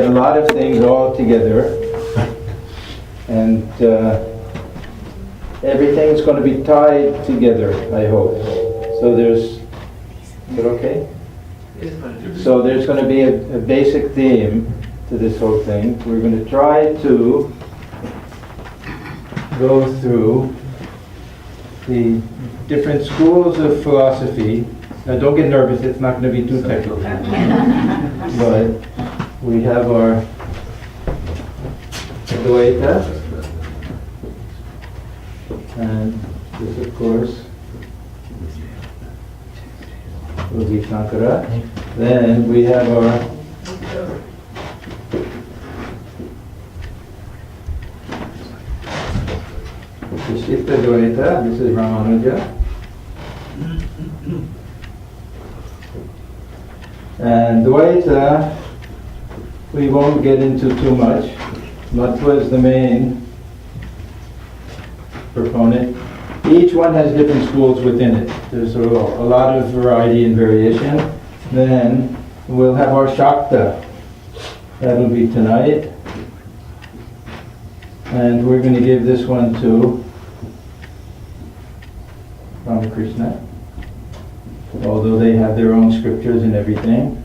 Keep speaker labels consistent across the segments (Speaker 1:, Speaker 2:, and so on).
Speaker 1: a lot of things all together, and everything's going to be tied together, I hope. So is it okay? So there's going to be a basic theme to this whole thing. We're going to try to go through the different schools of philosophy. Now don't get nervous, it's not going to be too technical. But we have our Advaita, and this of course will be Shankara. Then we have our Vishishta Advaita, this is Ramanuja. And Dvaita, we won't get into too much. Matva is the main proponent. Each one has different schools within it. There's a lot of variety and variation. Then we'll have our Shakta. That'll be tonight. And we're going to give this one to Ramakrishna, although they have their own scriptures and everything.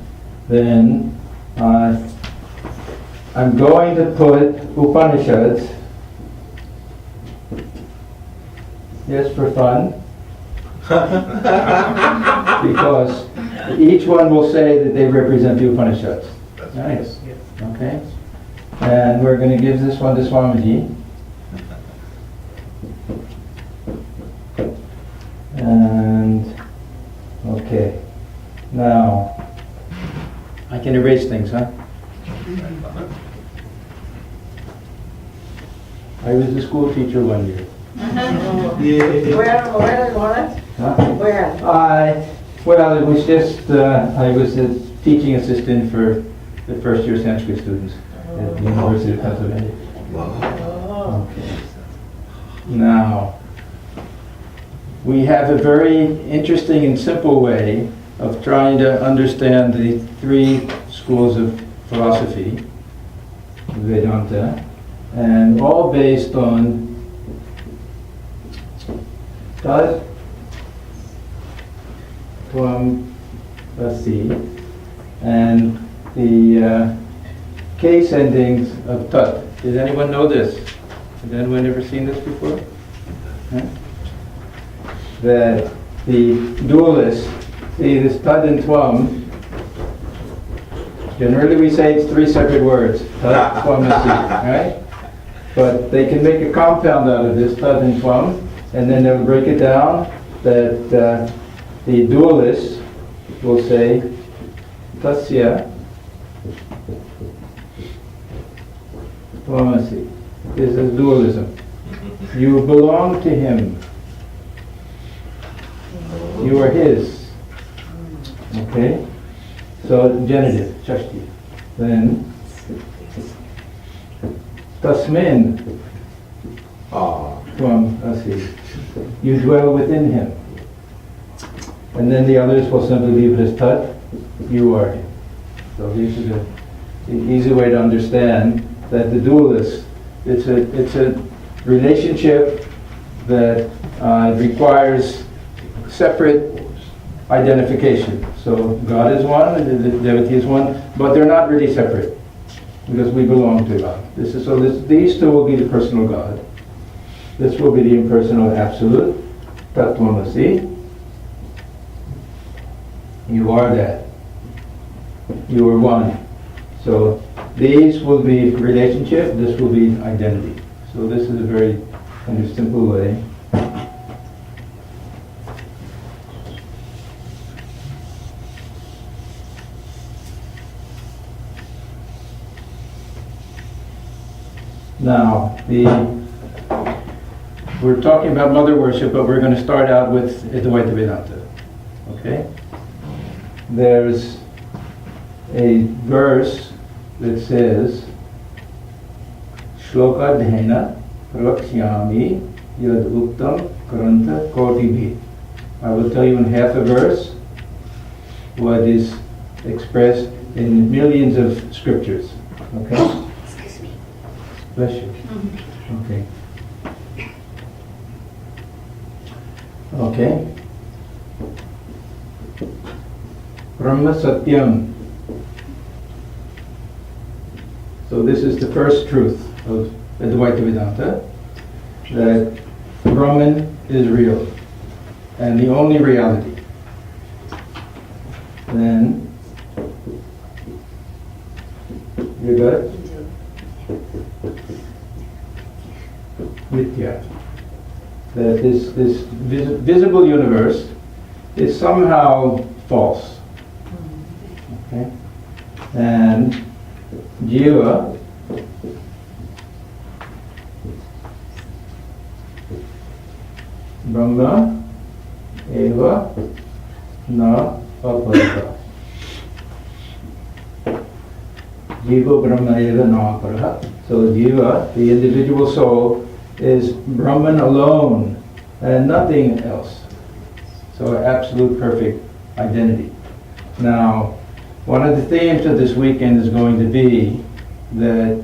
Speaker 1: Then I'm going to put Upanishads, just for fun, because each one will say that they represent the Upanishads. Nice. Okay. And we're going to give this one to Swamiji. And okay. Now I can erase things, huh? I was a school teacher one year.
Speaker 2: Where?
Speaker 1: Huh?
Speaker 2: Where?
Speaker 1: Well, it was just, I was a teaching assistant for the first year Sanskrit students at the University of Pennsylvania. Okay. Now, we have a very interesting and simple way of trying to understand the three schools of philosophy, Vedanta, and all based on Tat, Tvam, Asi, and the case endings of Tat. Does anyone know this? Has anyone ever seen this before? Huh? That the dualists, see this Tat and Tvam, generally we say it's three separate words, Tat, Tvam, Asi, right? But they can make a compound out of this, Tat and Tvam, and then they'll break it down that the dualists will say Tasya Tvamasi. This is dualism. You belong to him. You are his. Okay? So genitive, Shashti. Then Tasmin Tvam Asi. You dwell within him. And then the others will simply leave it as Tat. You are him. So this is an easy way to understand that the dualist, it's a relationship that requires separate identification. So God is one, and the devotee is one, but they're not really separate because we belong to God. These two will be the personal God. This will be the impersonal absolute, Tat Tvam Asi. You are that. You are one. So these will be relationship, this will be identity. So this is a very kind of simple way. Now, we're talking about mother worship, but we're going to start out with Advaita Vedanta. Okay? There's a verse that says, Shloka Dhena Prakshyami Yad Uttam Karanta Kotibhi. I will tell you in half a verse what is expressed in millions of scriptures. Okay?
Speaker 3: Excuse me.
Speaker 1: Bless you. Okay. Okay. Brahma Satyam. So this is the first truth of Advaita Vedanta, that Brahman is real and the only reality. Then you got it? Vidya. That this visible universe is somehow false. Okay? And Jiva Brahma Eva Na Aparha. Jiva Brahma Eva Na Aparha. So Jiva, the individual soul, is Brahman alone and nothing else. So absolute perfect identity. Now, one of the themes of this weekend is going to be that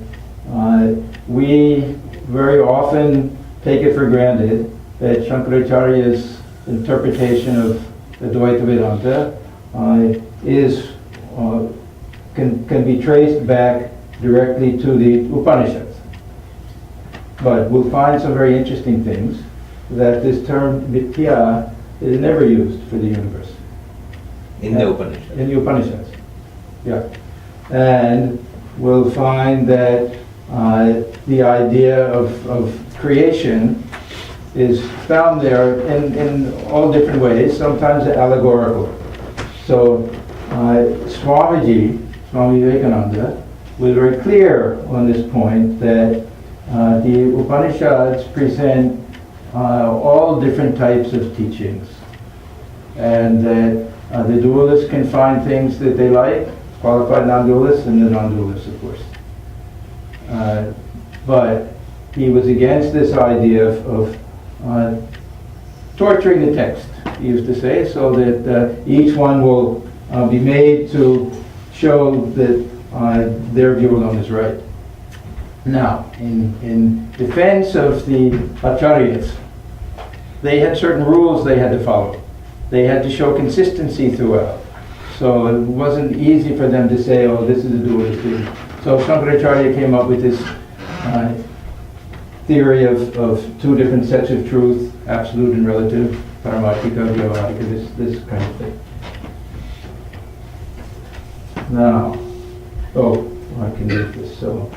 Speaker 1: we very often take it for granted that Shankaracharya's interpretation of Advaita Vedanta can be traced back directly to the Upanishads. But we'll find some very interesting things, that this term Mithya is never used for the universe.
Speaker 4: In the Upanishad.
Speaker 1: In the Upanishads, yeah. And we'll find that the idea of creation is found there in all different ways, sometimes allegorical. So Swami Vivekananda was very clear on this point, that the Upanishads present all different types of teachings, and that the dualists can find things that they like, qualified non-dualists and the non-dualists, of course. But he was against this idea of torturing the text, he used to say, so that each one will be made to show that their view alone is right. Now, in defense of the Acharyas, they had certain rules they had to follow. They had to show consistency throughout. So it wasn't easy for them to say, oh, this is a dualist thing. So Shankaracharya came up with this theory of two different sets of truth, absolute and relative, paramarthika, vyavaharika, this kind of thing. Now, I can read this, so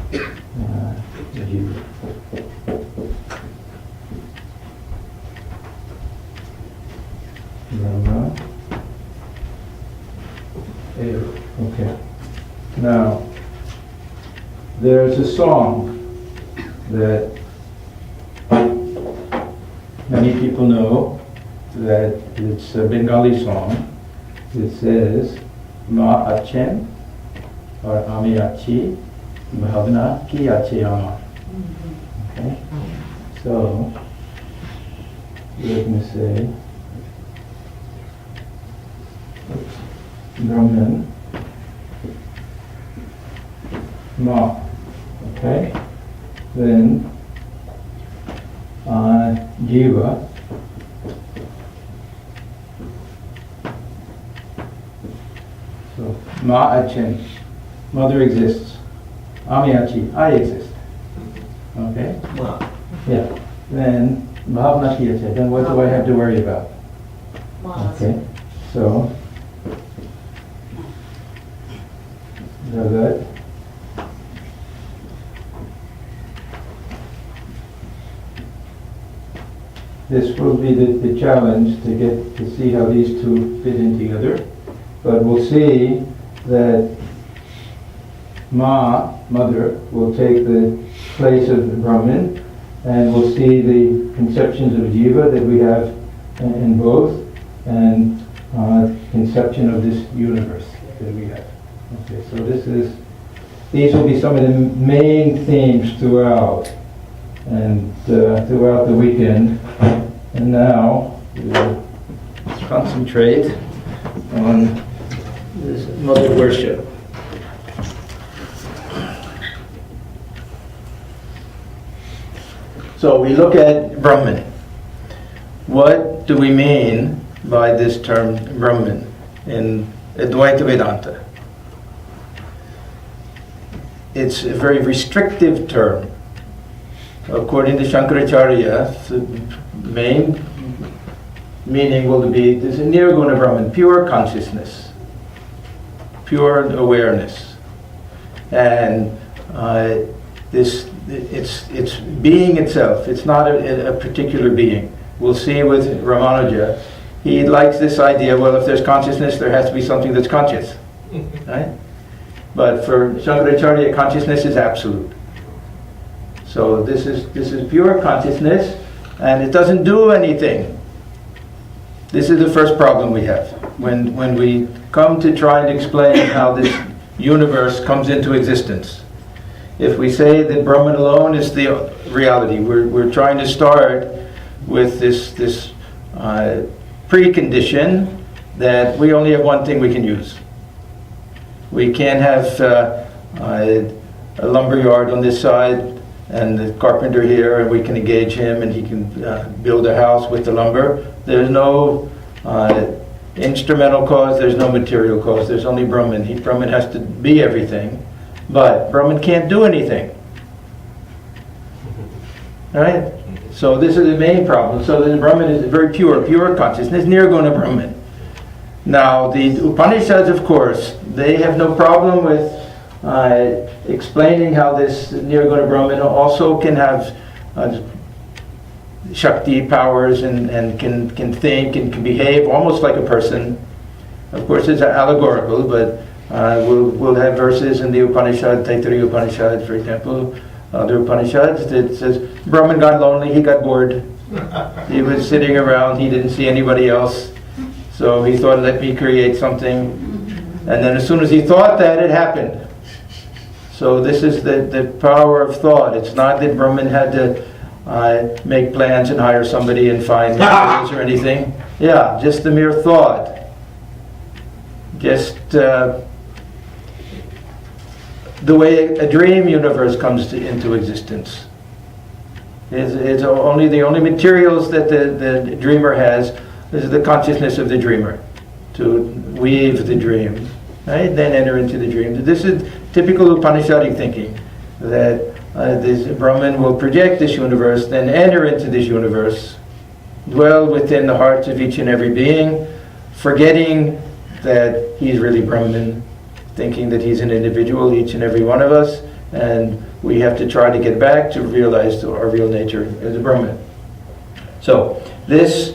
Speaker 1: Brahma. Okay. Now, there's a song that many people know, that it's a Bengali song. It says, Ma achen or Ami achi, bhavna ki achi amar. Okay? So, let me say, Brahman, Ma. Okay? Then, Jiva, so Ma Achen, mother exists. Amiachi, I exist. Okay?
Speaker 4: Wow.
Speaker 1: Yeah. Then Bhavna Ki Achen, then what do I have to worry about? Okay. So Jagat. This will be the challenge to get to see how these two fit in together. But we'll see that Ma, mother, will take the place of Brahman, and we'll see the conceptions of Jiva that we have in both, and conception of this universe that we have. Okay, so these will be some of the main themes throughout, and throughout the weekend. And now we'll concentrate on this mother worship. So we look at Brahman. What do we mean by this term Brahman in Advaita Vedanta? It's a very restrictive term. According to Shankaracharya, the main meaning will be this Nirguna Brahman, pure consciousness, pure awareness. And it's being itself. It's not a particular being. We'll see with Ramanuja, he likes this idea, well, if there's consciousness, there has to be something that's conscious. Right? But for Shankaracharya, consciousness is absolute. So this is pure consciousness, and it doesn't do anything. This is the first problem we have. When we come to try and explain how this universe comes into existence. If we say that Brahman alone is the reality, we're trying to start with this precondition that we only have one thing we can use. We can't have a lumber yard on this side and the carpenter here, and we can engage him and he can build a house with the lumber. There's no instrumental cause, there's no material cause, there's only Brahman. Brahman has to be everything, but Brahman can't do anything. Right? So this is the main problem. So the Brahman is very pure consciousness, Nirguna Brahman. Now the Upanishads, of course, they have no problem with explaining how this Nirguna Brahman also can have Shakti powers and can think and can behave almost like a person. Of course, it's allegorical, but we'll have verses in the Upanishad, Taittiriya Upanishad, for example, other Upanishads, that says Brahman got lonely, he got bored. He was sitting around, he didn't see anybody else, so he thought, let me create something. And then as soon as he thought that, it happened. So this is the power of thought. It's not that Brahman had to make plans and hire somebody and find materials or anything. Yeah, just the mere thought. Just the way a dream universe comes into existence. It's only the only materials that the dreamer has is the consciousness of the dreamer to weave the dream, right? Then enter into the dream. This is typical Upanishadic thinking, that this Brahman will project this universe, then enter into this universe, dwell within the hearts of each and every being, forgetting that he's really Brahman, thinking that he's an individual, each and every one of us, and we have to try to get back to realize our real nature as a Brahman. So, this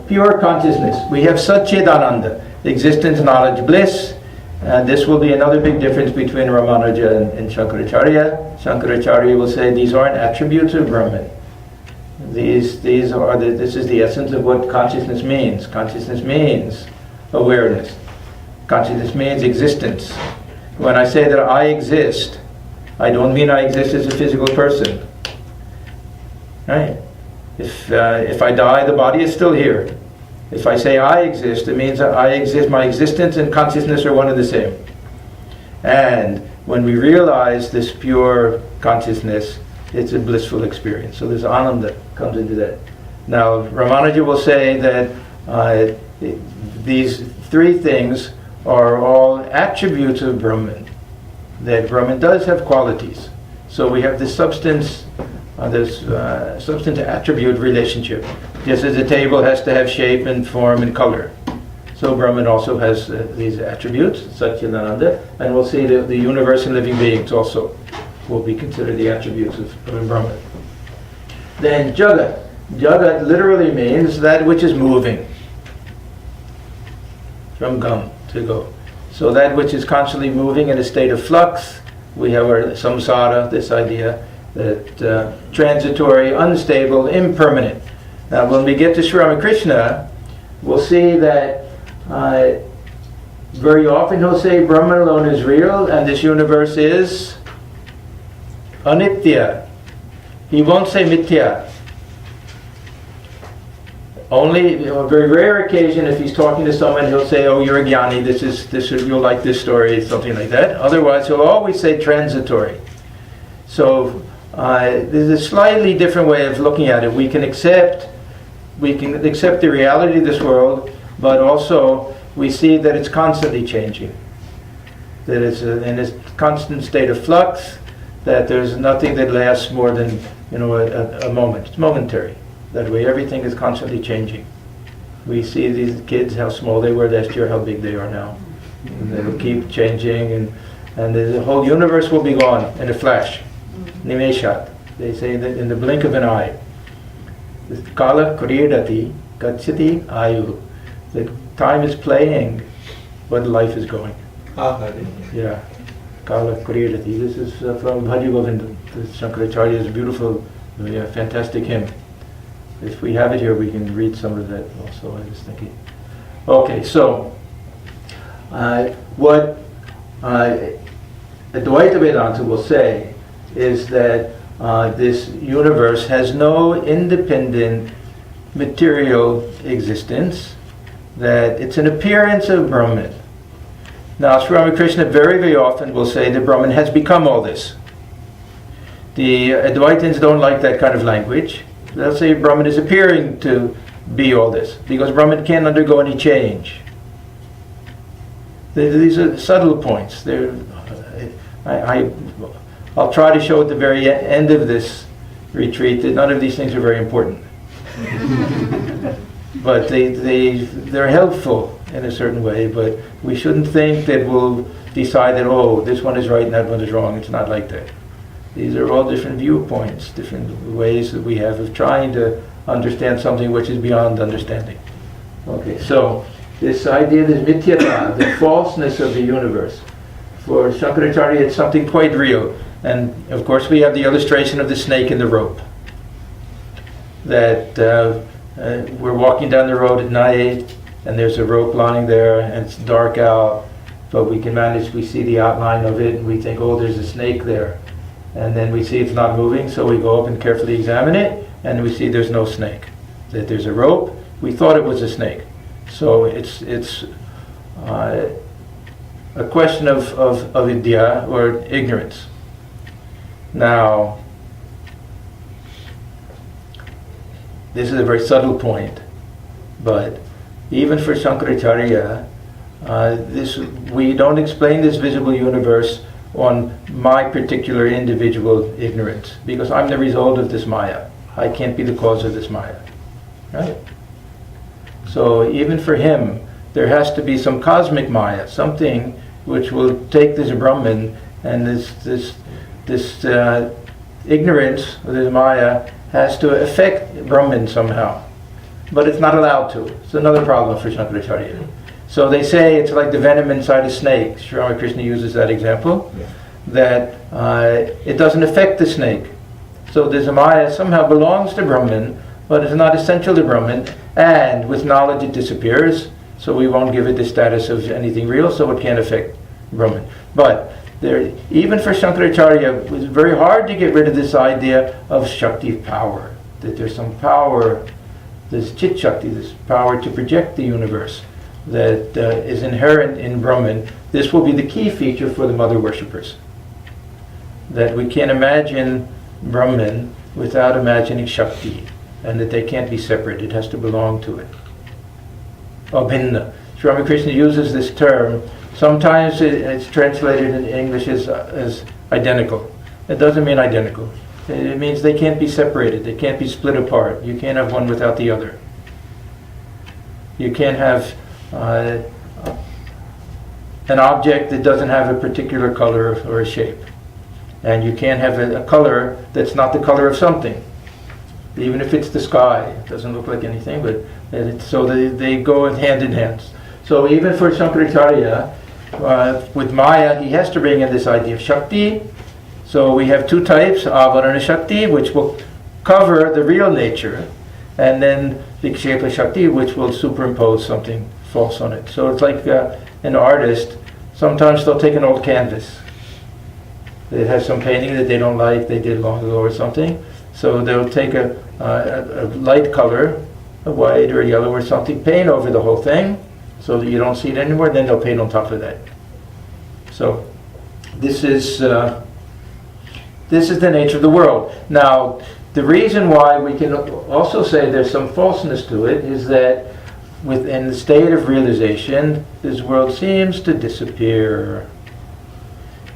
Speaker 1: pure consciousness, we have Satchidananda, existence, knowledge, bliss, and this will be another big difference between Ramanuja and Shankaracharya. Shankaracharya will say these aren't attributes of Brahman. This is the essence of what consciousness means. Consciousness means awareness. Consciousness means existence. When I say that I exist, I don't mean I exist as a physical person. Right? If I die, the body is still here. If I say I exist, it means that I exist. My existence and consciousness are one and the same. And when we realize this pure consciousness, it's a blissful experience. So there's ananda that comes into that. Now, Ramanuja will say that these three things are all attributes of Brahman. That Brahman does have qualities. So we have this substance attribute relationship. Just as a table has to have shape and form and color. So Brahman also has these attributes, Satchidananda, and we'll see that the universe and living beings also will be considered the attributes of Brahman. Then Jagat. Jagat literally means that which is moving. From gam, to go. So that which is constantly moving in a state of flux. We have our samsara, this idea that transitory, unstable, impermanent. Now when we get to Sri Ramakrishna, we'll see that very often he'll say Brahman alone is real and this universe is anitya. He won't say mithya. Only on a very rare occasion, if he's talking to someone, he'll say, "Oh, you're a jnani. You'll like this story," something like that. Otherwise, he'll always say transitory. So
Speaker 3: there's a slightly different way of looking at it. We can accept the reality of this world, but also we see that it's constantly changing. That it's in a constant state of flux, that there's nothing that lasts more than a moment. It's momentary. That way everything is constantly changing. We see these kids, how small they were last year, how big they are now. And they will keep changing, and the whole universe will be gone in a flash. Nimeshat. They say that in the blink of an eye. Kala Kuridati Gachati Ayu. That time is playing, but life is going. Yeah. Kala Kuridati. This is from Bhaja Govinda. Shankaracharya's beautiful, fantastic hymn. If we have it here, we can read some of that also, I was thinking. Okay, so what Advaita Vedanta will say is that this universe has no independent material existence, that it's an appearance of Brahman. Now, Sri Ramakrishna very, very often will say that Brahman has become all this. The Advaitins don't like that kind of language. They'll say Brahman is appearing to be all this, because Brahman can't undergo any change. These are subtle points. I'll try to show at the very end of this retreat that none of these things are very important. But they're helpful in a certain way, but we shouldn't think that we'll decide that, this one is right and that one is wrong. It's not like that. These are all different viewpoints, different ways that we have of trying to understand something which is beyond understanding. Okay, so this idea, this mityata, the falseness of the universe, for Shankaracharya it's something quite real. And of course we have the illustration of the snake and the rope. That we're walking down the road at night and there's a rope lying there and it's dark out, but we see the outline of it and we think, there's a snake there. And then we see it's not moving, so we go up and carefully examine it, and we see there's no snake. That there's a rope, we thought it was a snake. So it's a question of vidya, or ignorance. Now, this is a very subtle point, but even for Shankaracharya, we don't explain this visible universe on my particular individual ignorance, because I'm the result of this Maya. I can't be the cause of this Maya. Right? So even for him, there has to be some cosmic Maya, something which will take this Brahman, and this ignorance of this Maya has to affect Brahman somehow. But it's not allowed to. It's another problem for Shankaracharya. So they say it's like the venom inside a snake. Sri Ramakrishna uses that example, that it doesn't affect the snake. So the Maya somehow belongs to Brahman, but it's not essential to Brahman, and with knowledge it disappears, so we won't give it the status of anything real, so it can't affect Brahman. But even for Shankaracharya, it was very hard to get rid of this idea of Shakti power, that there's some power, this Chit Shakti, this power to project the universe, that is inherent in Brahman. This will be the key feature for the mother worshippers. That we can't imagine Brahman without imagining Shakti, and that they can't be separate. It has to belong to it. Abhinna. Sri Ramakrishna uses this term. Sometimes it's translated in English as identical. It doesn't mean identical. It means they can't be separated. They can't be split apart. You can't have one without the other. You can't have an object that doesn't have a particular color or a shape. And you can't have a color that's not the color of something. Even if it's the sky, it doesn't look like anything, but so they go hand in hand. So even for Shankaracharya, with Maya, he has to bring in this idea of Shakti. So we have two types, Avarana Shakti, which will cover the real nature, and then Vikshepa Shakti, which will superimpose something false on it. So it's like an artist, sometimes they'll take an old canvas. It has some painting that they don't like, they did long ago or something. So they'll take a light color, a white or a yellow or something, paint over the whole thing so that you don't see it anymore, then they'll paint on top of that. So this is This is the nature of the world. Now, the reason why we can also say there's some falseness to it is that within the state of realization, this world seems to disappear.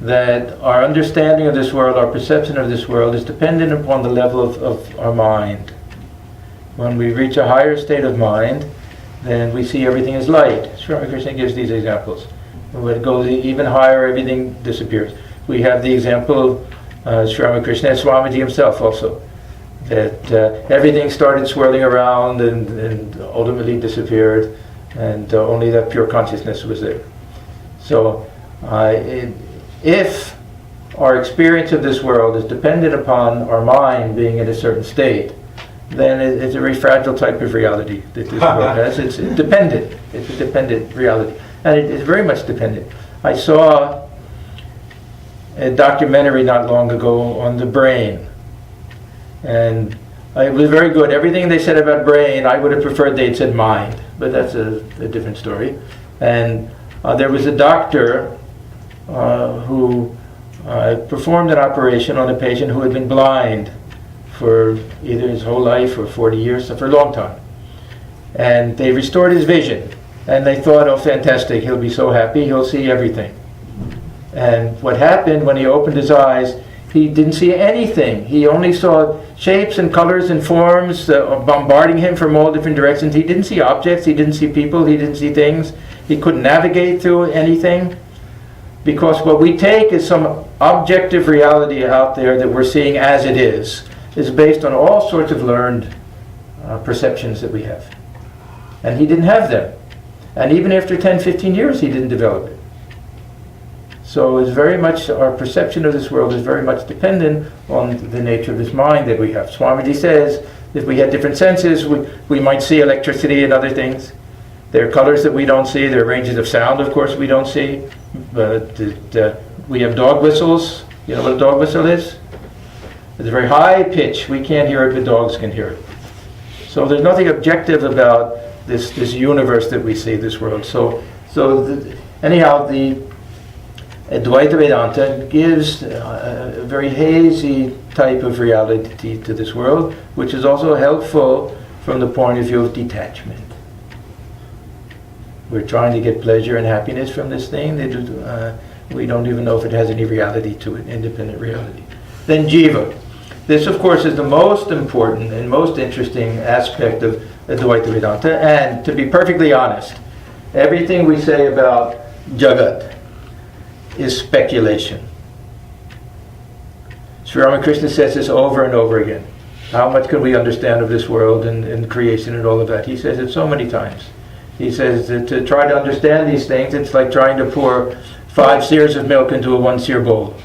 Speaker 3: That our understanding of this world, our perception of this world, is dependent upon the level of our mind. When we reach a higher state of mind, then we see everything as light. Ramakrishna gives these examples. When it goes even higher, everything disappears. We have the example of Sri Ramakrishna and Swamiji himself also, that everything started swirling around and ultimately disappeared, and only that pure consciousness was there. So, if our experience of this world is dependent upon our mind being in a certain state, then it's a very fragile type of reality that this world has. It's dependent. It's a dependent reality. And it is very much dependent. I saw a documentary not long ago on the brain. And it was very good. Everything they said about brain, I would have preferred they'd said mind. But that's a different story. And there was a doctor who performed an operation on a patient who had been blind for either his whole life or 40 years, so for a long time. And they restored his vision. And they thought, oh, fantastic, he'll be so happy, he'll see everything. And what happened when he opened his eyes, he didn't see anything. He only saw shapes and colors and forms bombarding him from all different directions. He didn't see objects, he didn't see people, he didn't see things. He couldn't navigate through anything. Because what we take is some objective reality out there that we're seeing as it is based on all sorts of learned perceptions that we have. And he didn't have them. And even after 10, 15 years, he didn't develop it. So it's very much, our perception of this world is very much dependent on the nature of this mind that we have. Swamiji says, if we had different senses, we might see electricity and other things. There are colors that we don't see. There are ranges of sound, of course, we don't see. But we have dog whistles. You know what a dog whistle is? It's a very high pitch. We can't hear it, but dogs can hear it. So there's nothing objective about this universe that we see, this world. Anyhow, the Advaita Vedanta gives a very hazy type of reality to this world, which is also helpful from the point of view of detachment. We're trying to get pleasure and happiness from this thing. We don't even know if it has any reality to it, independent reality. Then Jiva. This, of course, is the most important and most interesting aspect of Advaita Vedanta. And to be perfectly honest, everything we say about Jagat is speculation. Sri Ramakrishna says this over and over again. How much can we understand of this world and creation and all of that? He says it so many times. He says that to try to understand these things, it's like trying to pour 5 seers of milk into a 1-seer bowl.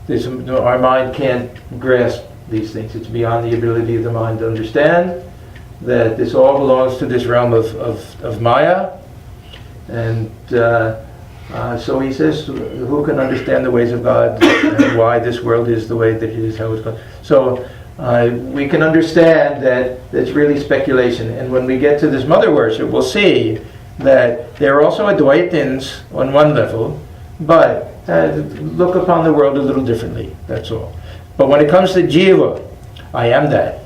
Speaker 3: Our mind can't grasp these things. It's beyond the ability of the mind to understand that this all belongs to this realm of Maya. And so he says, who can understand the ways of God and why this world is the way that it is, how it's going. So we can understand that it's really speculation. And when we get to this mother worship, we'll see that there are also Advaitins on one level, but look upon the world a little differently, that's all. But when it comes to Jiva, I am that.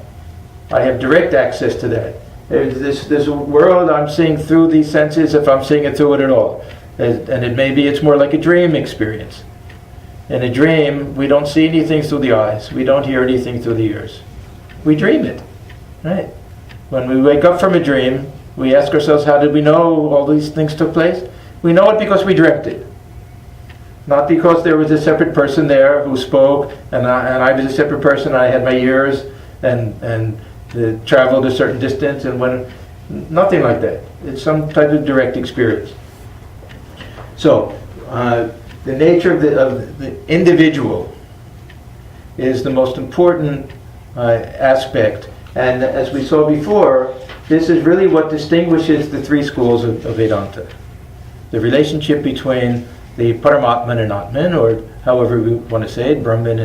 Speaker 3: I have direct access to that. This world I'm seeing through these senses, if I'm seeing it through it at all. And it's more like a dream experience. In a dream, we don't see anything through the eyes. We don't hear anything through the ears. We dream it, right? When we wake up from a dream, we ask ourselves, how did we know all these things took place? We know it because we dreamt it. Not because there was a separate person there who spoke, and I was a separate person, I had my ears, and traveled a certain distance, nothing like that. It's some type of direct experience. So, the nature of the individual is the most important aspect. And as we saw before, this is really what distinguishes the 3 schools of Vedanta. The relationship between the Paramatman and Atman, or however we want to say it, Brahman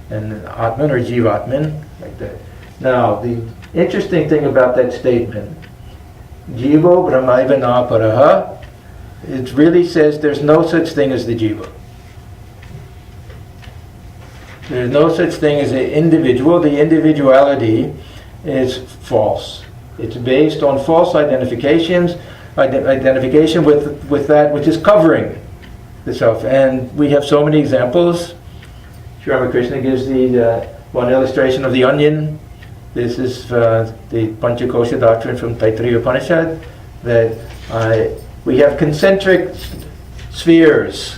Speaker 3: and Atman, or Jivatman, like that. Now, the interesting thing about that statement, Jivo Brahmaiva na Paraha, it really says there's no such thing as the Jiva. There's no such thing as an individual. The individuality is false. It's based on false identification with that which is covering the self. And we have so many examples. Sri Ramakrishna gives the one illustration of the onion. This is the Panchakosha doctrine from Taittiriya Upanishad, that we have concentric spheres.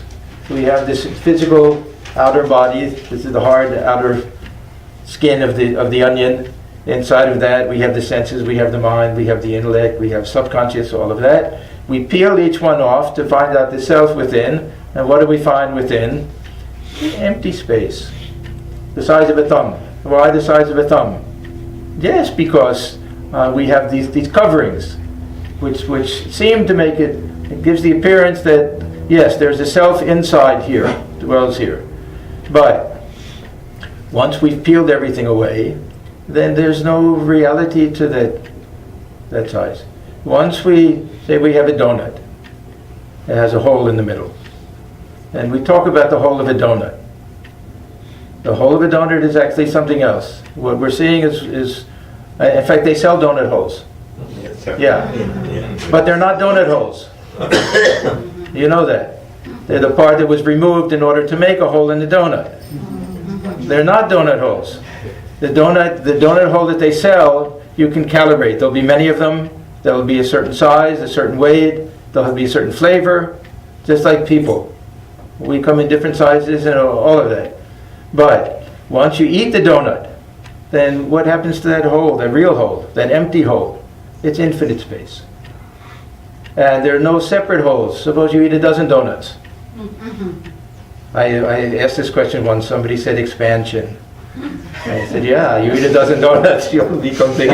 Speaker 3: We have this physical outer body. This is the hard outer skin of the onion. Inside of that, we have the senses, we have the mind, we have the intellect, we have subconscious, all of that. We peel each one off to find out the self within. And what do we find within? Empty space. The size of a thumb. Why the size of a thumb? Yes, because we have these coverings, which seem to make it gives the appearance that, yes, there's a self inside here, dwells here. But once we've peeled everything away, then there's no reality to that size. Once we say we have a donut, it has a hole in the middle. And we talk about the hole of a donut. The hole of a donut is actually something else. What we're seeing is in fact, they sell donut holes. Yeah. But they're not donut holes. You know that. They're the part that was removed in order to make a hole in the donut. They're not donut holes. The donut hole that they sell, you can calibrate. There'll be many of them. There'll be a certain size, a certain weight. There'll be a certain flavor, just like people. We come in different sizes and all of that. But once you eat the donut, then what happens to that hole, that real hole, that empty hole? It's infinite space. And there are no separate holes. Suppose you eat a dozen donuts. I asked this question once. Somebody said expansion. I said, yeah, you eat a dozen donuts, you'll become big.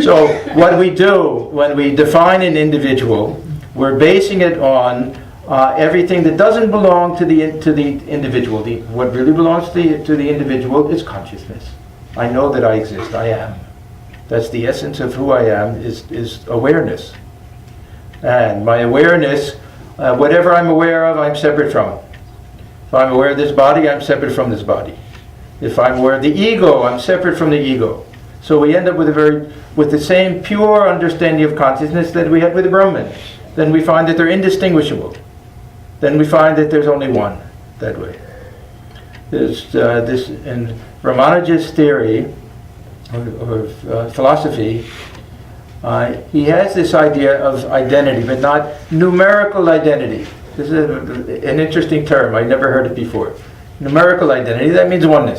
Speaker 3: So what we do when we define an individual, we're basing it on everything that doesn't belong to the individual. What really belongs to the individual is consciousness. I know that I exist. I am. That's the essence of who I am. Is awareness. And my awareness, whatever I'm aware of, I'm separate from. If I'm aware of this body, I'm separate from this body. If I'm aware of the ego, I'm separate from the ego. So we end up with the same pure understanding of consciousness that we had with the Brahman. Then we find that they're indistinguishable. Then we find that there's only one that way. There's this in Ramanuja's theory or philosophy. He has this idea of identity, but not numerical identity. This is an interesting term. I never heard it before. Numerical identity, that means oneness.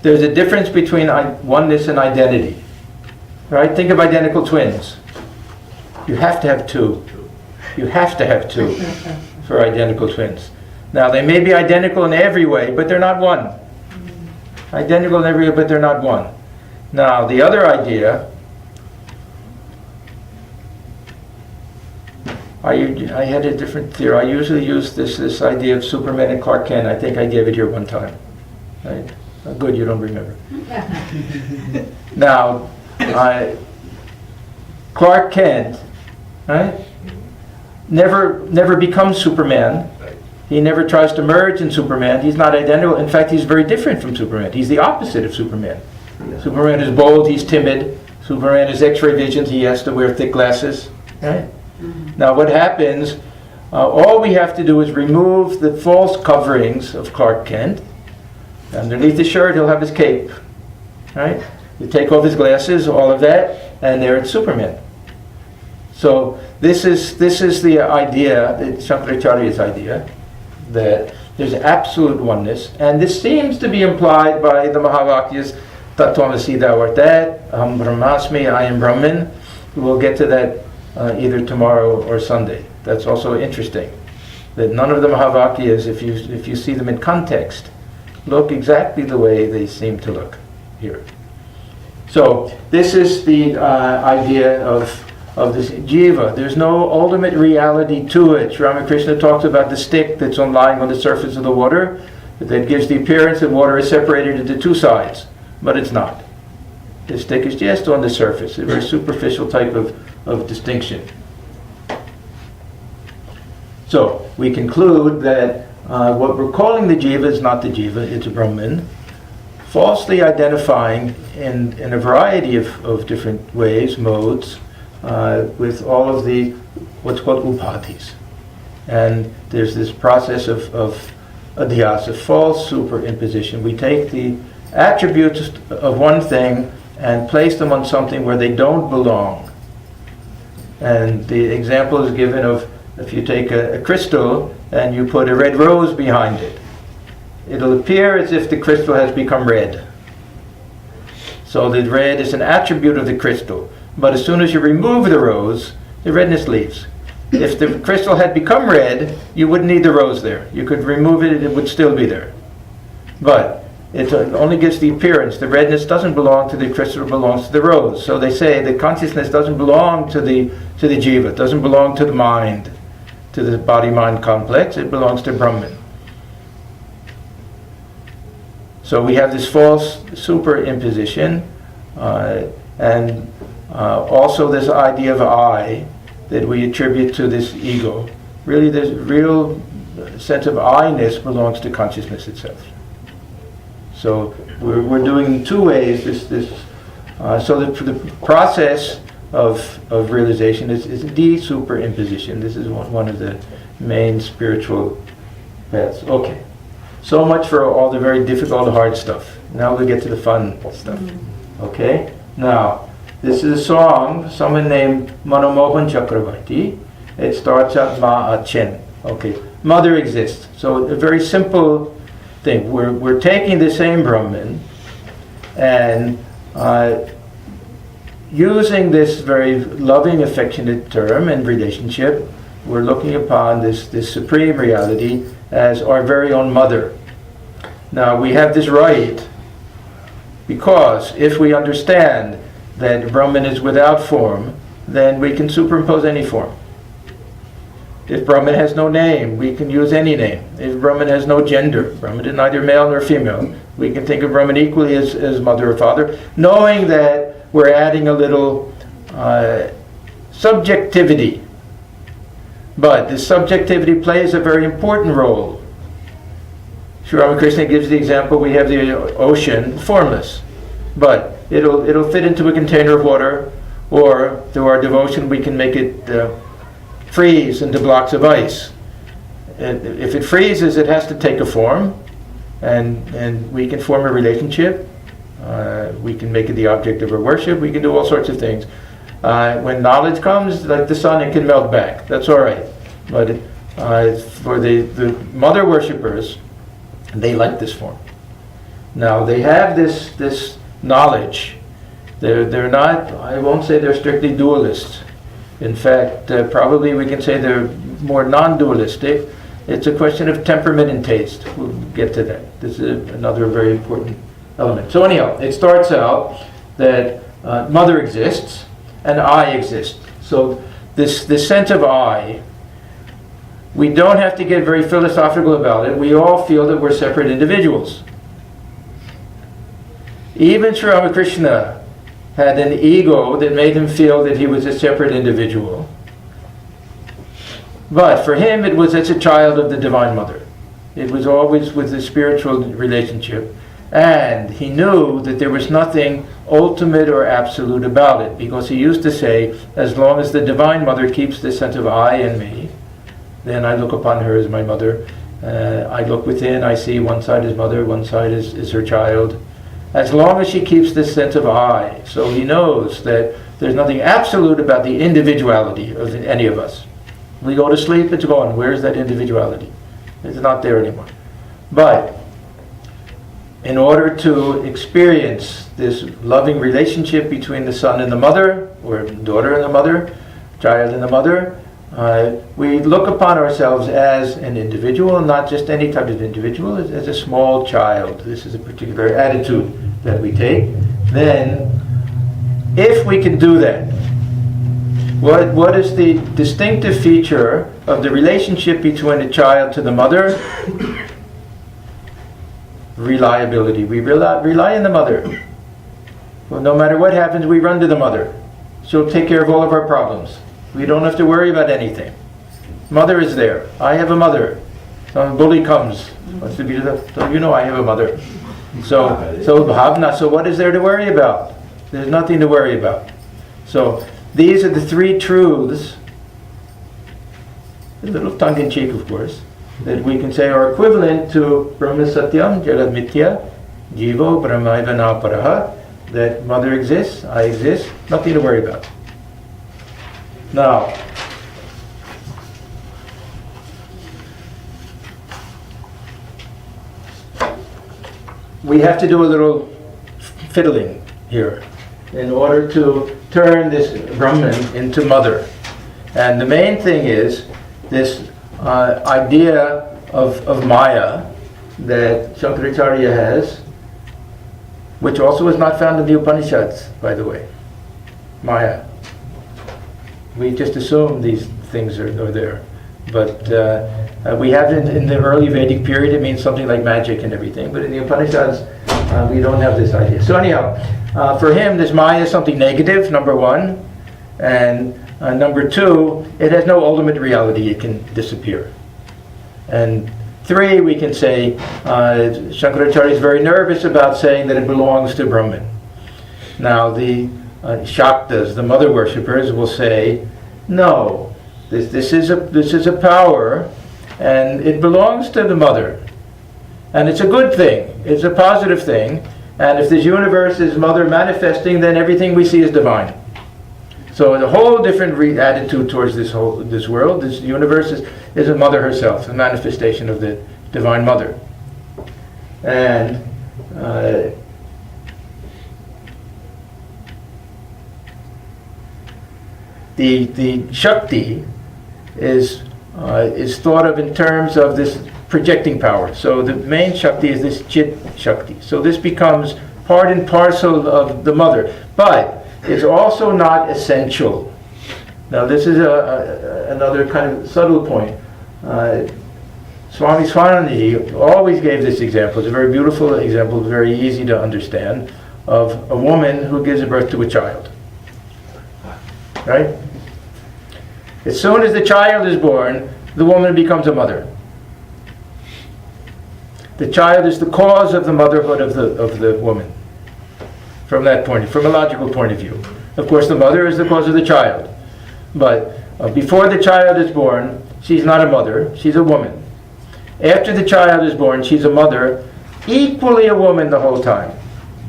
Speaker 3: There's a difference between oneness and identity. Right? Think of identical twins. You have to have two. You have to have two for identical twins. Now, they may be identical in every way, but they're not one. Identical in every way, but they're not one. Now, the other idea, I had a different theory. I usually use this idea of Superman and Clark Kent. I think I gave it here one time. Right? Good, you don't remember. Now, Clark Kent, right, never becomes Superman. He never tries to merge in Superman. He's not identical. In fact, he's very different from Superman. He's the opposite of Superman. Superman is bold, he's timid. Superman is X-ray vision, he has to wear thick glasses. Right? Now what happens, all we have to do is remove the false coverings of Clark Kent. Underneath the shirt, he'll have his cape. Right? You take off his glasses, all of that, and there it's Superman. So this is the idea, Shankaracharya's idea, that there's absolute oneness, and this seems to be implied by the Mahavakyas, Tattvamasi thou art that, Aham Brahmasmi, I am Brahman. We'll get to that either tomorrow or Sunday. That's also interesting, that none of the Mahavakyas, if you see them in context, look exactly the way they seem to look here. So this is the idea of this jiva. There's no ultimate reality to it. Ramakrishna talks about the stick that's lying on the surface of the water, that gives the appearance that water is separated into two sides, but it's not. The stick is just on the surface, a very superficial type of distinction. So we conclude that what we're calling the jiva is not the jiva, it's Brahman, falsely identifying in a variety of different ways, modes, with all of the what's called upadhis. And there's this process of adhyasa, false superimposition. We take the attributes of one thing and place them on something where they don't belong. And the example is given of if you take a crystal and you put a red rose behind it, it'll appear as if the crystal has become red. So the red is an attribute of the crystal. But as soon as you remove the rose, the redness leaves. If the crystal had become red, you wouldn't need the rose there. You could remove it, it would still be there. But it only gives the appearance. The redness doesn't belong to the crystal, it belongs to the rose. So they say the consciousness doesn't belong to the jiva, it doesn't belong to the mind, to the body-mind complex, it belongs to Brahman. So we have this false superimposition, and also this idea of I that we attribute to this ego. Really, this real sense of I-ness belongs to consciousness itself. So we're doing two ways. So the process of realization is de-superimposition. This is one of the main spiritual paths. Okay. So much for all the very difficult, hard stuff. Now we get to the fun stuff. Okay? Now, this is a song, someone named Manomohan Chakravarti. It starts out Ma Achen. Okay. Mother exists. So a very simple thing. We're taking the same Brahman and using this very loving, affectionate term and relationship, we're looking upon this supreme reality as our very own mother. Now we have this right because if we understand that Brahman is without form, then we can superimpose any form. If Brahman has no name, we can use any name. If Brahman has no gender, Brahman is neither male nor female, we can think of Brahman equally as mother or father, knowing that we're adding a little subjectivity. But this subjectivity plays a very important role. Sri Ramakrishna gives the example, we have the ocean, formless, but it'll fit into a container of water, or through our devotion we can make it freeze into blocks of ice. And if it freezes, it has to take a form, and we can form a relationship. We can make it the object of our worship. We can do all sorts of things. When knowledge comes, like the sun, it can melt back. That's all right. But for the mother worshippers, they like this form. Now they have this knowledge. They're not. I won't say they're strictly dualists. In fact, probably we can say they're more non-dualistic. It's a question of temperament and taste. We'll get to that. This is another very important element. So anyhow, it starts out that mother exists and I exist. So this sense of I, we don't have to get very philosophical about it. We all feel that we're separate individuals. Even Sri Ramakrishna had an ego that made him feel that he was a separate individual. But for him, it was as a child of the Divine Mother. It was always with a spiritual relationship. And he knew that there was nothing ultimate or absolute about it, because he used to say, as long as the Divine Mother keeps this sense of I in me, then I look upon her as my mother. I look within, I see one side is mother, one side is her child. As long as she keeps this sense of I. So he knows that there's nothing absolute about the individuality of any of us. We go to sleep, it's gone. Where's that individuality? It's not there anymore. But in order to experience this loving relationship between the son and the mother, or daughter and the mother, child and the mother, we look upon ourselves as an individual, not just any type of individual, as a small child. This is a particular attitude that we take. Then, if we can do that, what is the distinctive feature of the relationship between a child to the mother? Reliability. We rely on the mother. Well, no matter what happens, we run to the mother. She'll take care of all of our problems. We don't have to worry about anything. Mother is there. I have a mother. Some bully comes. What's to be so you know I have a mother. So bhavna. So what is there to worry about? There's nothing to worry about. So these are the three truths, a little tongue-in-cheek, of course, that we can say are equivalent to Brahma Satyam, Jagat Mithya, Jivo Brahmaiva Naparaha, that Mother exists, I exist, nothing to worry about. Now, we have to do a little fiddling here in order to turn this Brahman into Mother. And the main thing is this idea of Maya that Shankaracharya has, which also is not found in the Upanishads, by the way. Maya. We just assume these things are there. But we have it in the early Vedic period. It means something like magic and everything. But in the Upanishads, we don't have this idea. So anyhow, for him, this Maya is something negative, number one. And number two, it has no ultimate reality. It can disappear. And three, we can say, Shankaracharya is very nervous about saying that it belongs to Brahman. Now the Shaktas, the mother worshippers, will say, no, this is a power, and it belongs to the mother. And it's a good thing. It's a positive thing. And if this universe is mother manifesting, then everything we see is divine. So a whole different attitude towards this world. This universe is a mother herself, a manifestation of the Divine Mother. And the Shakti is thought of in terms of this projecting power. So the main Shakti is this Chit Shakti. So this becomes part and parcel of the mother. But it's also not essential. Now this is another kind of subtle point. Swami Swananji always gave this example. It's a very beautiful example, very easy to understand, of a woman who gives birth to a child. Right? As soon as the child is born, the woman becomes a mother. The child is the cause of the motherhood of the woman. From that point, from a logical point of view. Of course, the mother is the cause of the child. But before the child is born, she's not a mother, she's a woman. After the child is born, she's a mother, equally a woman the whole time.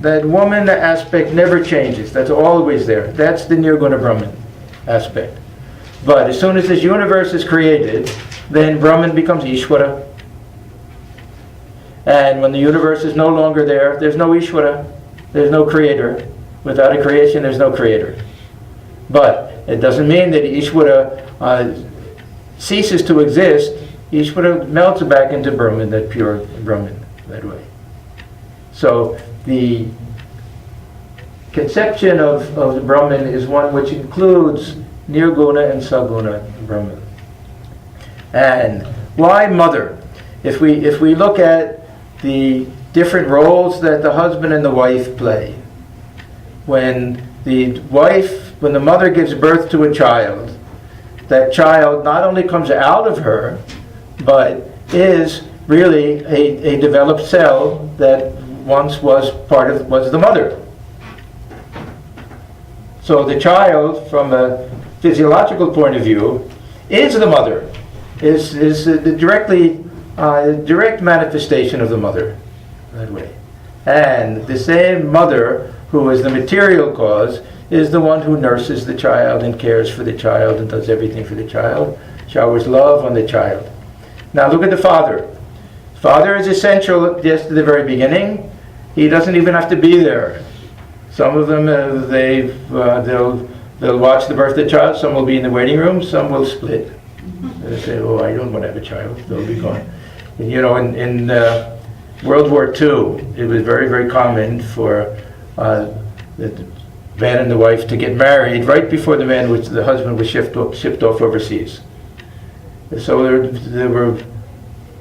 Speaker 3: That woman aspect never changes. That's always there. That's the Nirguna Brahman aspect. But as soon as this universe is created, then Brahman becomes Ishvara. And when the universe is no longer there, there's no Ishvara. There's no creator. Without a creation, there's no creator. But it doesn't mean that Ishvara ceases to exist. Ishvara melts back into Brahman, that pure Brahman, that way. So the conception of the Brahman is one which includes Nirguna and Saguna Brahman. And why mother? If we look at the different roles that the husband and the wife play, when the mother gives birth to a child, that child not only comes out of her, but is really a developed cell that once was the mother. So the child, from a physiological point of view, is the mother, is the direct manifestation of the mother, that way. And the same mother, who is the material cause, is the one who nurses the child and cares for the child and does everything for the child, showers love on the child. Now look at the father. Father is essential just to the very beginning. He doesn't even have to be there. Some of them, they'll watch the birth of the child. Some will be in the waiting room. Some will split. They'll say, "Oh, I don't want to have a child." They'll be gone. You know, in World War II, it was very, very common for the man and the wife to get married right before the husband was shipped off overseas. So there were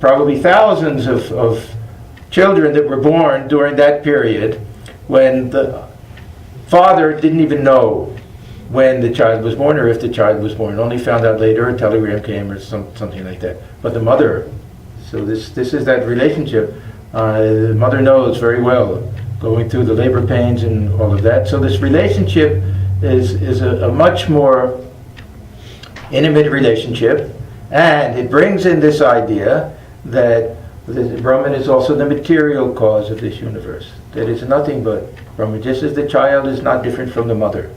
Speaker 3: probably thousands of children that were born during that period when the father didn't even know when the child was born or if the child was born. Only found out later, a telegram came or something like that. But the mother, so this is that relationship. The mother knows very well, going through the labor pains and all of that. So this relationship is a much more intimate relationship, and it brings in this idea that the Brahman is also the material cause of this universe. That it's nothing but Brahman, just as the child is not different from the mother.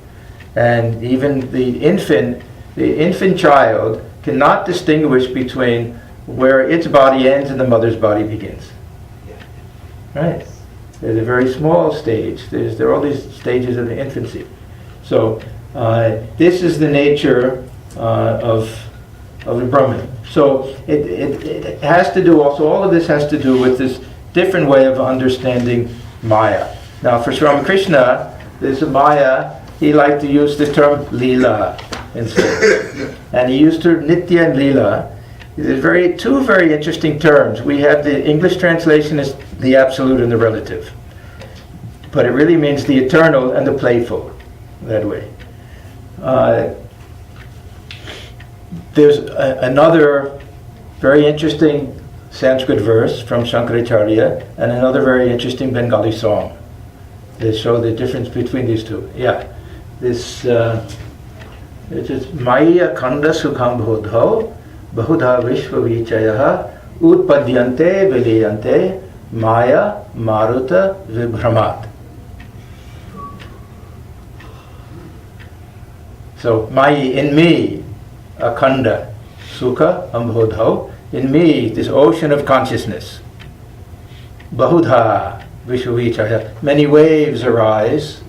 Speaker 3: And even the infant child cannot distinguish between where its body ends and the mother's body begins. Right? There's a very small stage. There are all these stages of infancy. So this is the nature of the Brahman. So it has to do also, all of this has to do with this different way of understanding Maya. Now for Sri Ramakrishna, this Maya, he liked to use the term Leela instead. And he used the Nitya and Leela. There's two very interesting terms. We have the English translation as the absolute and the relative. But it really means the eternal and the playful, that way. There's another very interesting Sanskrit verse from Shankaracharya and another very interesting Bengali song. They show the difference between these two. Yeah. This it is Maya Khanda Sukham Bhodho Bahudha Vishva Vichayaha Utpadyante Viliyante Maya Maruta Vibhramat. So, Maya in me, Akhanda, Sukha, Ambodho, in me, this ocean of consciousness. Bahudha, Vishwavichaya, many waves arise.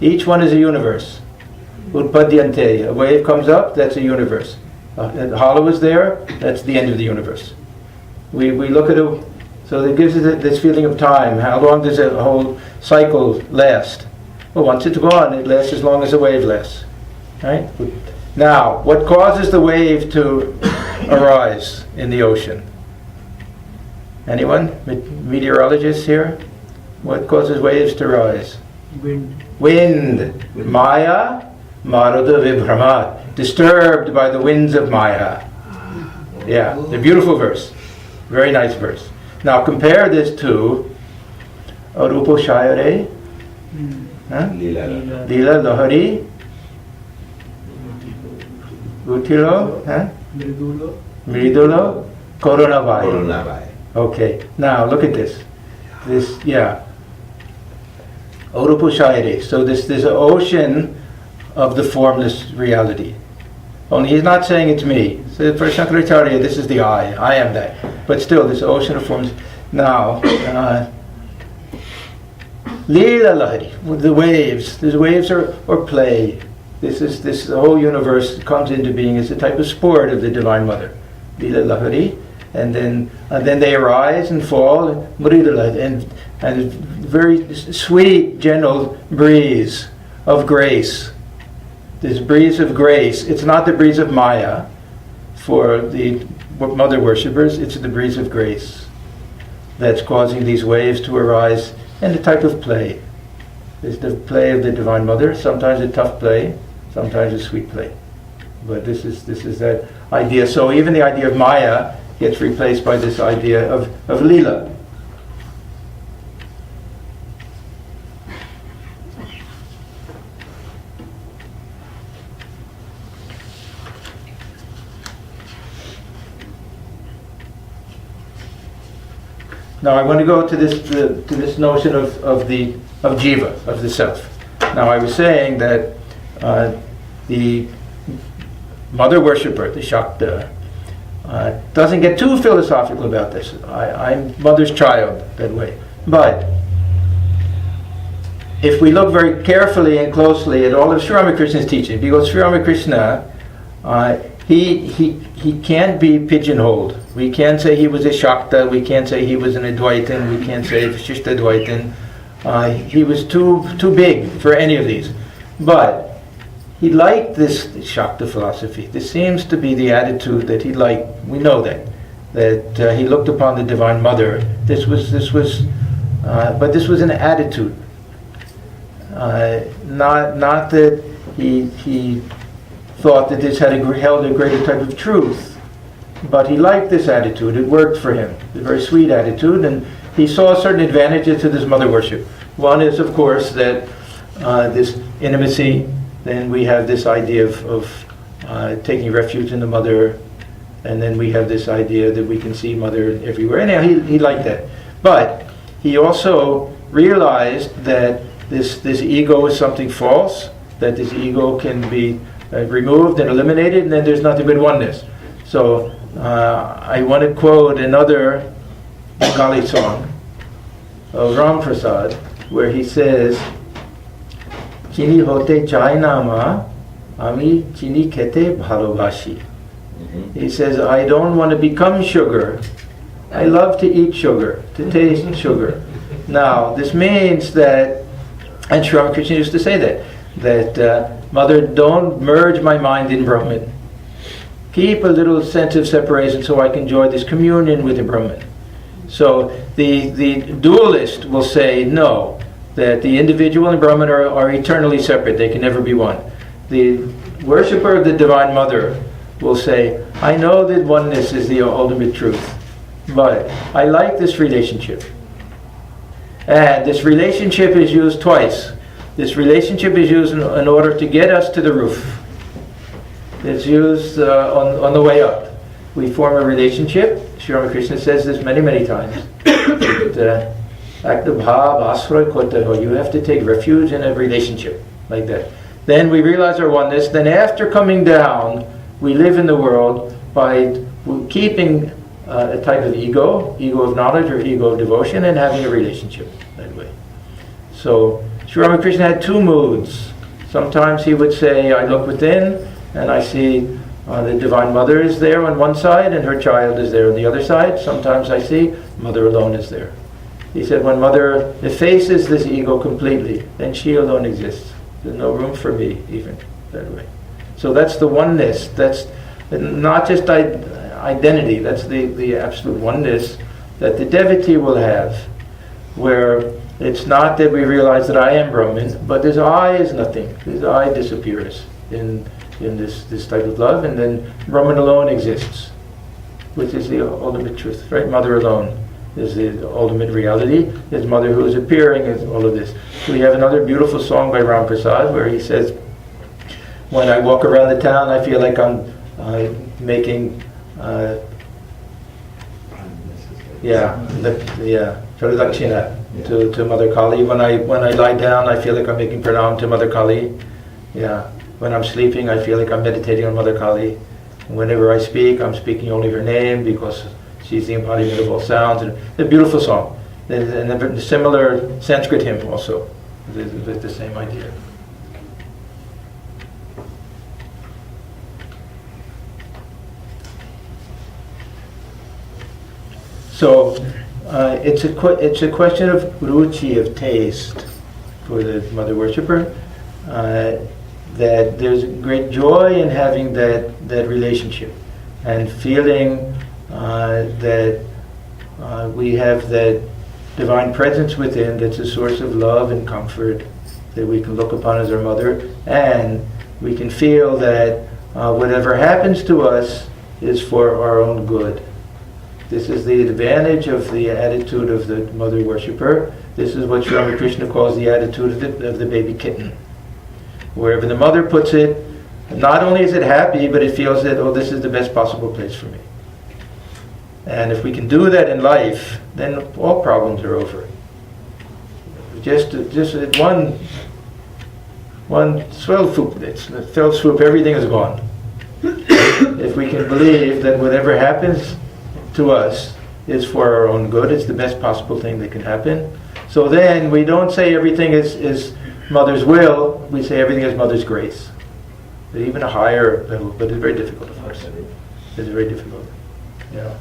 Speaker 3: Each one is a universe. Utpadyante, a wave comes up, that's a universe. A hollow is there, that's the end of the universe. We look at it, so it gives us this feeling of time. How long does a whole cycle last? Well, once it's gone, it lasts as long as a wave lasts. Right? Now, what causes the wave to arise in the ocean? Anyone? Meteorologists here? What causes waves to rise? Wind. Maya, Maruta Vibhramat. Disturbed by the winds of Maya. Yeah, the beautiful verse. Very nice verse. Now compare this to Arupo Shayare, Lila Lahari, Utilo, Mridulo, Coronavayu. Okay, now look at this. Arupo Shayare. So this is an ocean of the formless reality. Only he's not saying it's me. So for Shankaracharya, this is the I am that. But still, this ocean of forms. Now, Leela Lahari, the waves are play. This whole universe comes into being as a type of sport of the Divine Mother. Leela Lahari, and then they arise and fall, and very sweet, gentle breeze of grace. This breeze of grace, it's not the breeze of Maya for the mother worshippers, it's the breeze of grace that's causing these waves to arise, and the type of play. It's the play of the Divine Mother, sometimes a tough play, sometimes a sweet play. But this is that idea. So even the idea of Maya gets replaced by this idea of Leela. Now I want to go to this notion of jiva, of the self. Now I was saying that the mother worshipper, the Shakta, doesn't get too philosophical about this. I'm mother's child that way. But if we look very carefully and closely at all of Sri Ramakrishna's teaching, because Sri Ramakrishna, he can't be pigeonholed. We can't say he was a Shakta, we can't say he was an Advaitin, we can't say Vishishta Advaitin. He was too big for any of these. But he liked this Shakta philosophy. This seems to be the attitude that he liked. We know that he looked upon the Divine Mother. But this was an attitude. Not that he thought that this held a greater type of truth. But he liked this attitude. It worked for him. A very sweet attitude, and he saw certain advantages to this mother worship. One is, of course, that this intimacy. Then we have this idea of taking refuge in the mother, and then we have this idea that we can see mother everywhere. And he liked that. But he also realized that this ego is something false, that this ego can be removed and eliminated, and then there's nothing but oneness. So I want to quote another Bengali song of Ram Prasad, where he says, "Chini hote chai na ma, ami chini khete bhalobashi." He says, I don't want to become sugar. I love to eat sugar, to taste sugar. Now, this means that, and Sri Ramakrishna used to say that Mother, don't merge my mind in Brahman. Keep a little sense of separation so I can enjoy this communion with the Brahman. So the dualist will say no, that the individual and Brahman are eternally separate. They can never be one. The worshipper of the Divine Mother will say, I know that oneness is the ultimate truth, but I like this relationship. And this relationship is used twice. This relationship is used in order to get us to the roof. It's used on the way up. We form a relationship. Sri Ramakrishna says this many, many times. You have to take refuge in a relationship like that. Then we realize our oneness. Then after coming down, we live in the world by keeping a type of ego of knowledge or ego of devotion, and having a relationship that way. So Sri Ramakrishna had two moods. Sometimes he would say, I look within and I see the Divine Mother is there on one side and her child is there on the other side. Sometimes I see Mother alone is there. He said, when Mother effaces this ego completely, then she alone exists. There's no room for me even that way. So that's the oneness. That's not just identity. That's the absolute oneness that the devotee will have, where it's not that we realize that I am Brahman, but this I is nothing. This I disappears in this type of love, and then Brahman alone exists, which is the ultimate truth, right? Mother alone is the ultimate reality. His Mother who is appearing is all of this. We have another beautiful song by Ram Prasad where he says, when I walk around the town, I feel like I'm making Pradakshina to Mother Kali. When I lie down, I feel like I'm making pranam to Mother Kali. Yeah. When I'm sleeping, I feel like I'm meditating on Mother Kali. And whenever I speak, I'm speaking only her name because she's the embodiment of all sounds. And a beautiful song. And a similar Sanskrit hymn also with the same idea. So it's a question of ruchi, of taste, for the mother worshipper. That there's great joy in having that relationship, and feeling that we have that divine presence within that's a source of love and comfort that we can look upon as our mother, and we can feel that whatever happens to us is for our own good. This is the advantage of the attitude of the mother worshipper. This is what Sri Ramakrishna calls the attitude of the baby kitten. Wherever the mother puts it, not only is it happy, but it feels that, oh, this is the best possible place for me. And if we can do that in life, then all problems are over. Just one swell swoop, everything is gone. If we can believe that whatever happens to us is for our own good, it's the best possible thing that can happen. So then we don't say everything is Mother's will, we say everything is Mother's grace. Even a higher level, but it's very difficult, of course. It's very difficult. Yeah.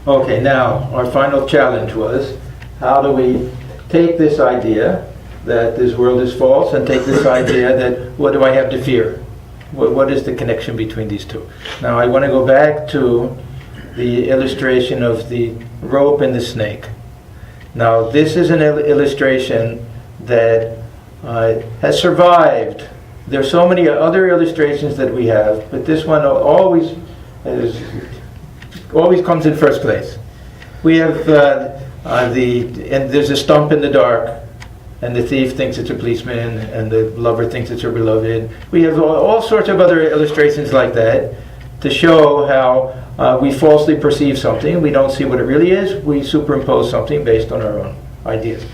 Speaker 3: Okay, now our final challenge was, how do we take this idea that this world is false and take this idea that what do I have to fear? What is the connection between these two? Now I want to go back to the illustration of the rope and the snake. Now this is an illustration that has survived. There are so many other illustrations that we have, but this one always comes in first place. We have and there's a stump in the dark, and the thief thinks it's a policeman, and the lover thinks it's her beloved. We have all sorts of other illustrations like that to show how we falsely perceive something. We don't see what it really is. We superimpose something based on our own ideas.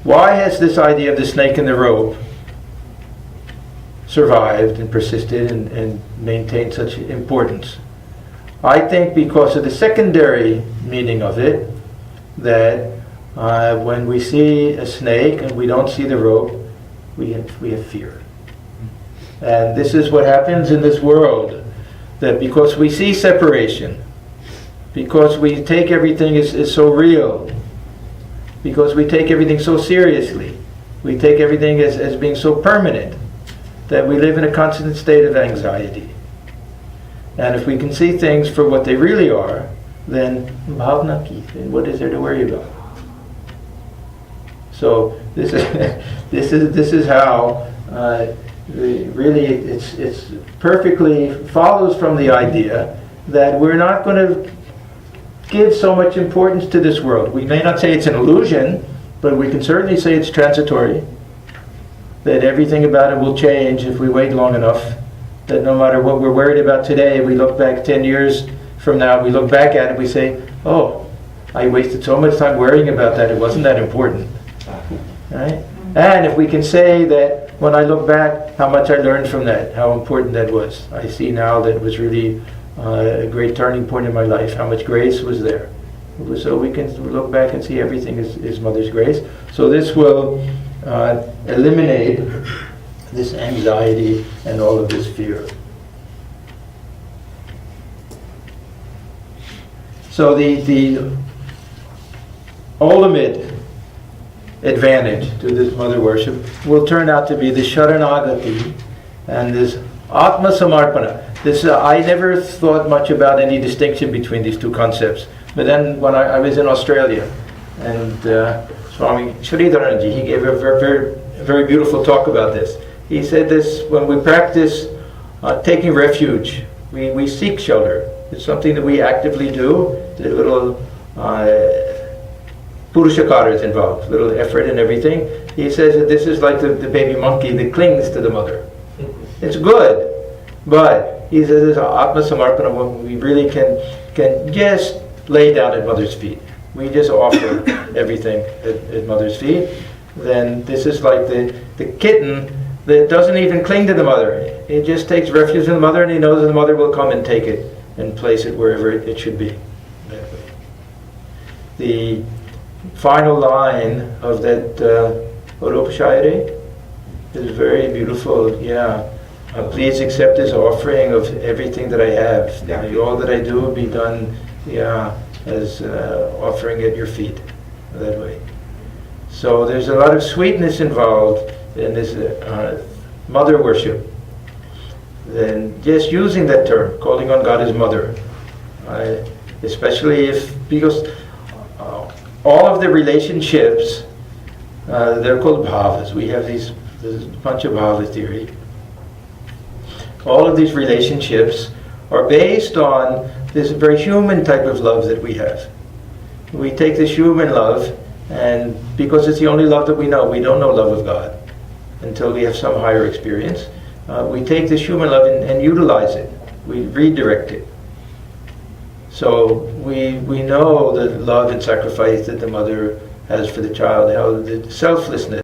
Speaker 3: Why has this idea of the snake and the rope survived and persisted and maintained such importance? I think because of the secondary meaning of it, that when we see a snake and we don't see the rope, we have fear. And this is what happens in this world, that because we see separation, because we take everything as so real, because we take everything so seriously, we take everything as being so permanent, that we live in a constant state of anxiety. And if we can see things for what they really are, then bhavna ki, then what is there to worry about? So this is how really it's perfectly follows from the idea that we're not going to give so much importance to this world. We may not say it's an illusion, but we can certainly say it's transitory, that everything about it will change if we wait long enough, that no matter what we're worried about today, we look back 10 years from now, we look back at it, we say, oh, I wasted so much time worrying about that, it wasn't that important. Right? And if we can say that when I look back, how much I learned from that, how important that was. I see now that it was really a great turning point in my life, how much grace was there. So we can look back and see everything is Mother's grace. So this will eliminate this anxiety and all of this fear. So the ultimate advantage to this mother worship will turn out to be the Sharanagati and this Atma Samarpana. This I never thought much about any distinction between these two concepts. But then when I was in Australia, and Swami Sridharanji, he gave a very beautiful talk about this. He said this, when we practice taking refuge, we seek shelter. It's something that we actively do. The little Purushakara is involved, little effort and everything. He says that this is like the baby monkey that clings to the mother. It's good, but he says there's an Atma Samarpana when we really can just lay down at Mother's feet. We just offer everything at Mother's feet. Then this is like the kitten that doesn't even cling to the mother. It just takes refuge in the mother, and he knows that the mother will come and take it and place it wherever it should be. That way. The final line of that Odopashayare is very beautiful. Yeah. Please accept this offering of everything that I have.
Speaker 4: Yeah.
Speaker 3: May all that I do be done, as offering at your feet. That way. So there's a lot of sweetness involved in this mother worship. Then just using that term, calling on God as mother, especially because all of the relationships, they're called bhavas. We have this bunch of bhava theory. All of these relationships are based on this very human type of love that we have. We take this human love, and because it's the only love that we don't know love of God until we have some higher experience. We take this human love and utilize it. We redirect it. So we know the love and sacrifice that the mother has for the child, how the selflessness